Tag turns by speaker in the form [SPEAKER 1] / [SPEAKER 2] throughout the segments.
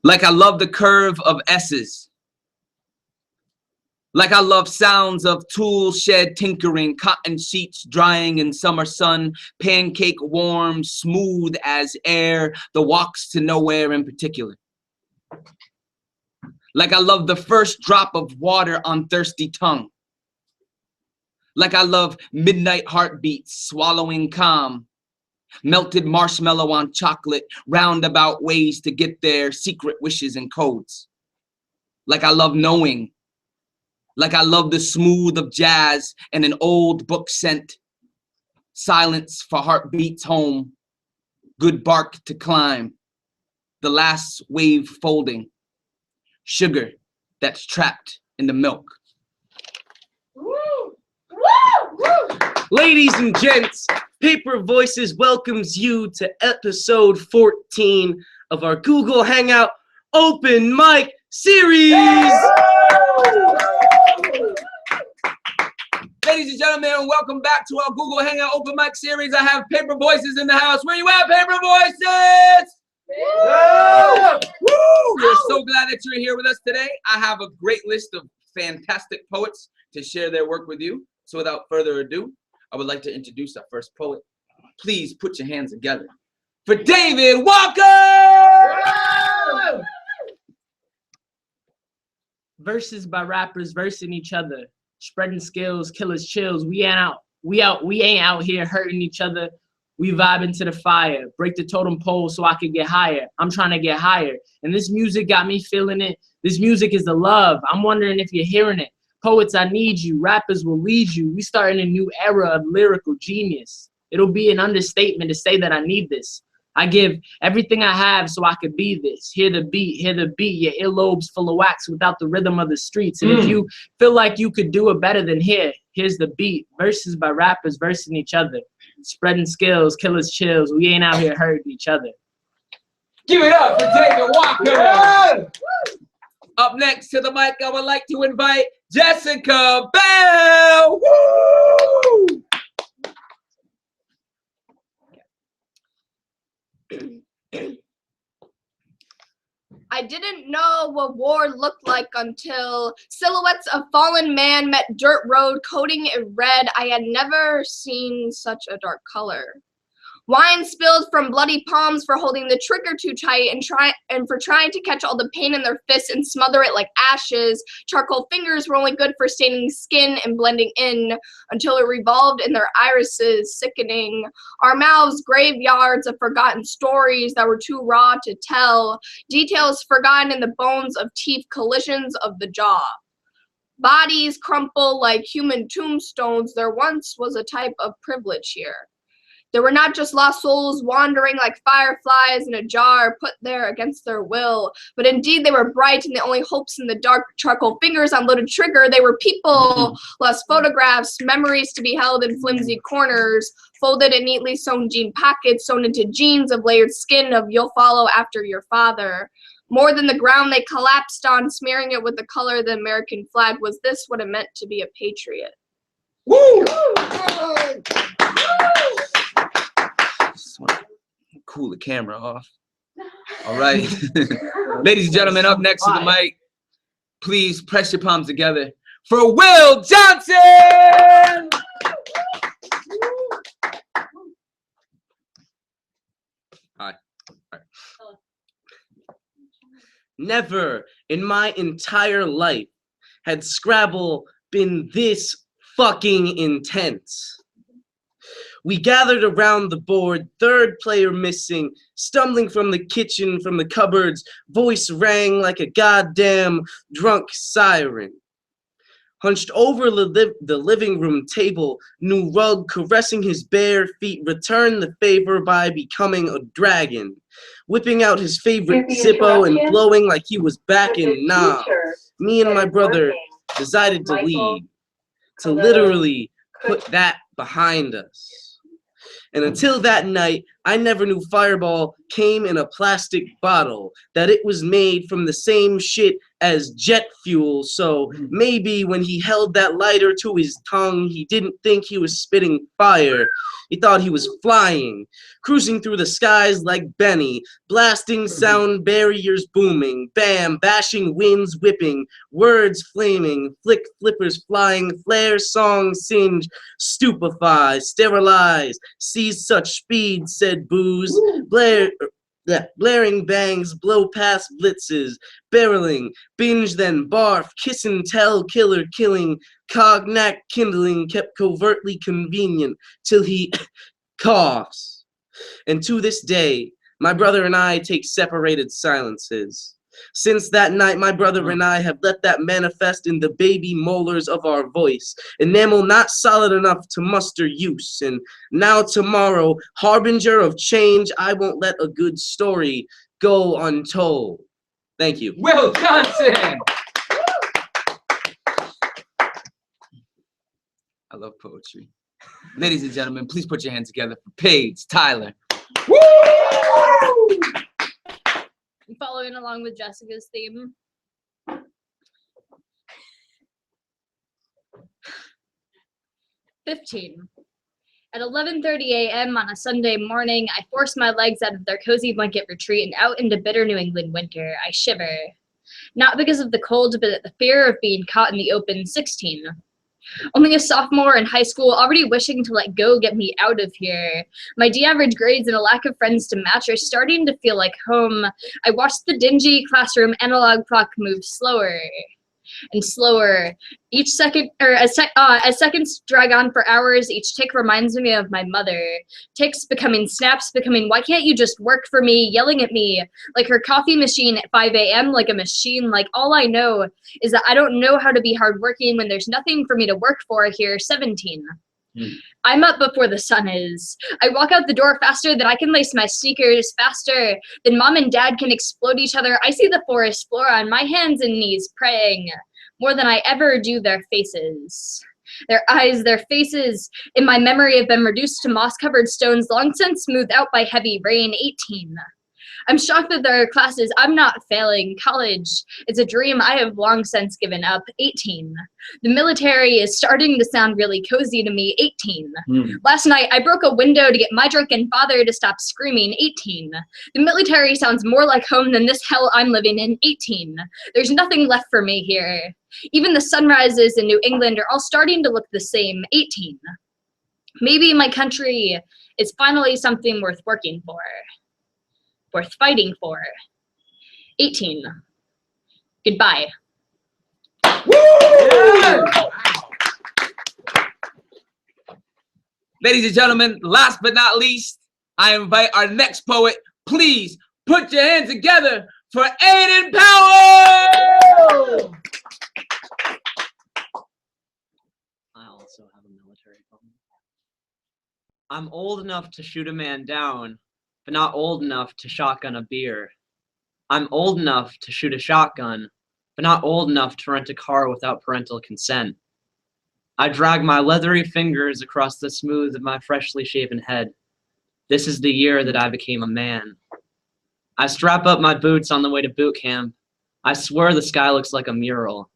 [SPEAKER 1] Like I love the curve of S's. Like I love sounds of tool shed tinkering, cotton sheets drying in summer sun, pancake warm, smooth as air, the walks to nowhere in particular. Like I love the first drop of water on thirsty tongue. Like I love midnight heartbeats, swallowing calm. Melted marshmallow on chocolate, roundabout ways to get there, secret wishes and codes. Like I love knowing. Like I love the smooth of jazz and an old book scent. Silence for heartbeats home. Good bark to climb. The last wave folding. Sugar that's trapped in the milk.
[SPEAKER 2] Woo! Woo! Woo!
[SPEAKER 3] Ladies and gents, Paper Voices welcomes you to episode 14 of our Google Hangout Open Mic Series.
[SPEAKER 1] Ladies and gentlemen, welcome back to our Google Hangout Open Mic Series. I have Paper Voices in the house. Where you at, Paper Voices? Yeah. Woo! We're so glad that you're here with us today. I have a great list of fantastic poets to share their work with you. So without further ado, I would like to introduce our first poet. Please put your hands together for David Walker! Yeah.
[SPEAKER 4] Verses by rappers versing each other, spreading skills, killers chills. We ain't out here hurting each other. We vibing to the fire. Break the totem pole so I can get higher. I'm trying to get higher. And this music got me feeling it. This music is the love. I'm wondering if you're hearing it. Poets, I need you. Rappers will lead you. We starting a new era of lyrical genius. It'll be an understatement to say that I need this. I give everything I have so I could be this. Hear the beat, your earlobes full of wax without the rhythm of the streets. And if you feel like you could do it better than here's the beat. Verses by rappers versing each other. Spreading skills, killers chills. We ain't out here hurting each other.
[SPEAKER 1] Give it up for David Walker. Yeah. Up next to the mic, I would like to invite Jessica Bell. Woo!
[SPEAKER 2] I didn't know what war looked like until silhouettes of fallen man met dirt road, coating it red. I had never seen such a dark color. Wine spilled from bloody palms for holding the trigger too tight and for trying to catch all the pain in their fists and smother it like ashes. Charcoal fingers were only good for staining skin and blending in until it revolved in their irises, sickening. Our mouths graveyards of forgotten stories that were too raw to tell. Details forgotten in the bones of teeth, collisions of the jaw. Bodies crumple like human tombstones. There once was a type of privilege here. There were not just lost souls wandering like fireflies in a jar put there against their will, but indeed they were bright and the only hopes in the dark. Charcoal fingers on loaded trigger. They were people, lost photographs, memories to be held in flimsy corners, folded in neatly sewn jean pockets, sewn into jeans of layered skin of you'll follow after your father. More than the ground they collapsed on, smearing it with the color of the American flag. Was this what it meant to be a patriot?
[SPEAKER 1] Woo! Just want to cool the camera off. All right. Ladies and gentlemen, up next to the mic, please press your palms together for Will Johnson! Hi.
[SPEAKER 3] Never in my entire life had Scrabble been this fucking intense. We gathered around the board, third player missing, stumbling from the kitchen, from the cupboards, voice rang like a goddamn drunk siren. Hunched over the living room table, new rug caressing his bare feet, returned the favor by becoming a dragon, whipping out his favorite Zippo and blowing like he was back in Nam. Me and my brother decided to leave, to literally put that behind us. And until that night, I never knew Fireball came in a plastic bottle, that it was made from the same shit as jet fuel, so maybe when he held that lighter to his tongue, he didn't think he was spitting fire. He thought he was flying, cruising through the skies like Benny, blasting sound barriers booming, bam, bashing winds whipping, words flaming, flick flippers flying, flare songs singe, stupefy, sterilize, seize such speed, said Booze, blaring bangs blow past blitzes, barreling, binge then barf, kiss and tell, killer killing, cognac kindling, kept covertly convenient, till he coughs. And to this day, my brother and I take separated silences. Since that night, my brother and I have let that manifest in the baby molars of our voice, enamel not solid enough to muster use. And now tomorrow, harbinger of change, I won't let a good story go untold. Thank you.
[SPEAKER 1] Will Johnson! I love poetry. Ladies and gentlemen, please put your hands together for Paige Tyler. Woo!
[SPEAKER 2] Following along with Jessica's theme. 15. At 11:30 a.m. on a Sunday morning, I force my legs out of their cozy blanket retreat and out into bitter New England winter. I shiver. Not because of the cold, but at the fear of being caught in the open. 16. Only a sophomore in high school, already wishing to let go get me out of here. My D-average grades and a lack of friends to match are starting to feel like home. I watched the dingy classroom analog clock move slower and slower. Each second, or as seconds drag on for hours, each tick reminds me of my mother. Ticks becoming snaps, becoming, why can't you just work for me, yelling at me, like her coffee machine at 5 a.m., like a machine, like all I know is that I don't know how to be hardworking when there's nothing for me to work for here. 17. I'm up before the sun is. I walk out the door faster than I can lace my sneakers, faster than mom and dad can explode each other. I see the forest floor on my hands and knees, praying more than I ever do their faces. Their eyes, their faces, in my memory have been reduced to moss-covered stones, long since smoothed out by heavy rain. 18. I'm shocked that there are classes I'm not failing. College, it's a dream I have long since given up. 18. The military is starting to sound really cozy to me. 18. Last night, I broke a window to get my drunken father to stop screaming. 18. The military sounds more like home than this hell I'm living in. 18. There's nothing left for me here. Even the sunrises in New England are all starting to look the same. 18. Maybe my country is finally something worth working for. Worth fighting for. 18. Goodbye.
[SPEAKER 1] Woo! Yeah! Ladies and gentlemen, last but not least, I invite our next poet. Please put your hands together for Aiden Powell!
[SPEAKER 5] I also have a military poem. I'm old enough to shoot a man down, but not old enough to shotgun a beer. I'm old enough to shoot a shotgun, but not old enough to rent a car without parental consent. I drag my leathery fingers across the smooth of my freshly shaven head. This is the year that I became a man. I strap up my boots on the way to boot camp. I swear the sky looks like a mural.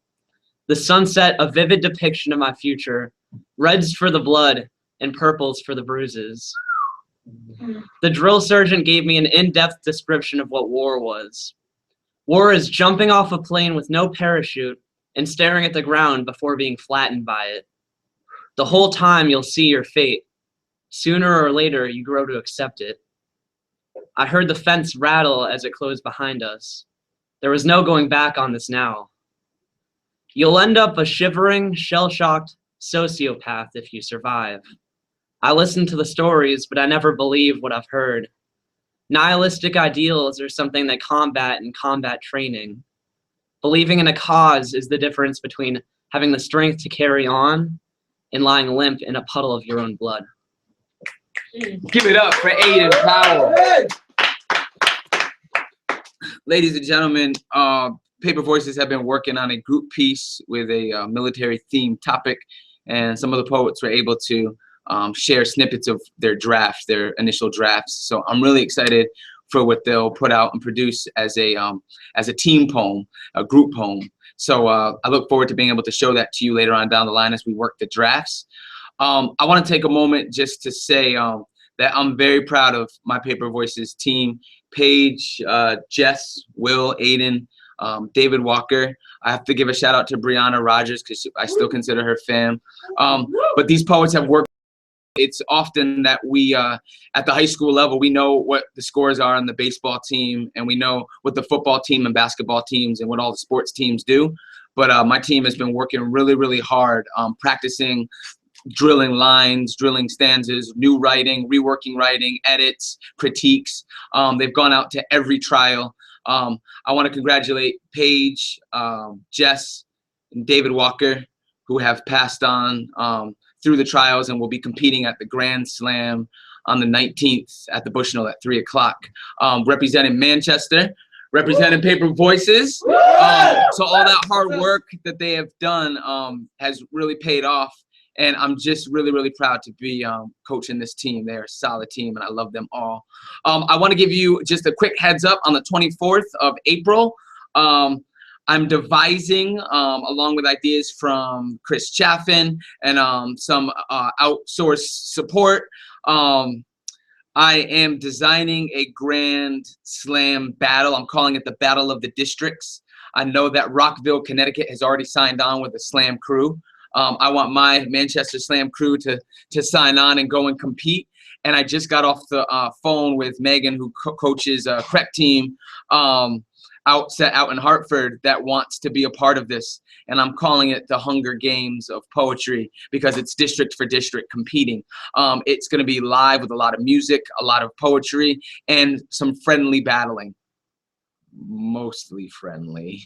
[SPEAKER 5] The sunset, a vivid depiction of my future, reds for the blood and purples for the bruises. The drill sergeant gave me an in-depth description of what war was. War is jumping off a plane with no parachute and staring at the ground before being flattened by it. The whole time you'll see your fate. Sooner or later, you grow to accept it. I heard the fence rattle as it closed behind us. There was no going back on this now. You'll end up a shivering, shell-shocked sociopath if you survive. I listen to the stories, but I never believe what I've heard. Nihilistic ideals are something that combat in combat training. Believing in a cause is the difference between having the strength to carry on and lying limp in a puddle of your own blood.
[SPEAKER 1] Give it up for Aiden Powell. Ladies and gentlemen, Paper Voices have been working on a group piece with a military-themed topic, and some of the poets were able to share snippets of their drafts, their initial drafts. So I'm really excited for what they'll put out and produce as a team poem, a group poem. So I look forward to being able to show that to you later on down the line as we work the drafts. I want to take a moment just to say that I'm very proud of my Paper Voices team. Paige, Jess, Will, Aiden, David Walker. I have to give a shout out to Brianna Rogers because I still consider her fam. But these poets have worked. It's often that we, at the high school level, we know what the scores are on the baseball team, and we know what the football team and basketball teams and what all the sports teams do. But my team has been working really, really hard, practicing, drilling lines, drilling stanzas, new writing, reworking writing, edits, critiques. They've gone out to every trial. I want to congratulate Paige, Jess, and David Walker, who have passed on through the trials and will be competing at the Grand Slam on the 19th at the Bushnell at 3 o'clock. Representing Manchester, representing Paper Voices. So all that hard work that they have done has really paid off. And I'm just really, really proud to be coaching this team. They're a solid team, and I love them all. I want to give you just a quick heads up on the 24th of April. I'm devising, along with ideas from Chris Chaffin and some outsourced support. I am designing a Grand Slam battle. I'm calling it the Battle of the Districts. I know that Rockville, Connecticut has already signed on with a slam crew. I want my Manchester Slam crew to sign on and go and compete. And I just got off the phone with Megan, who coaches a Crep team out in Hartford that wants to be a part of this. And I'm calling it the Hunger Games of Poetry because it's district for district competing. It's going to be live with a lot of music, a lot of poetry, and some friendly battling. Mostly friendly.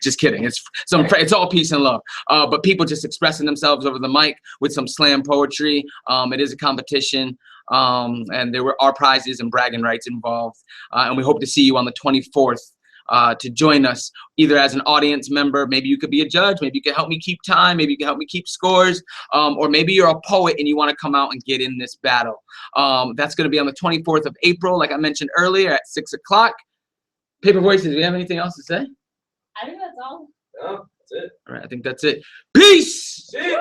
[SPEAKER 1] Just kidding. It's all peace and love. But people just expressing themselves over the mic with some slam poetry. It is a competition. And there are prizes and bragging rights involved. And we hope to see you on the 24th. To join us either as an audience member. Maybe you could be a judge, maybe you can help me keep time, maybe you can help me keep scores, or maybe you're a poet and you want to come out and get in this battle. That's going to be on the 24th of April, like I mentioned earlier, at 6 o'clock. Paper Voices, do you have anything else to say?
[SPEAKER 2] I think that's all.
[SPEAKER 3] No, that's it.
[SPEAKER 1] All right, I think that's it. Peace!
[SPEAKER 3] See?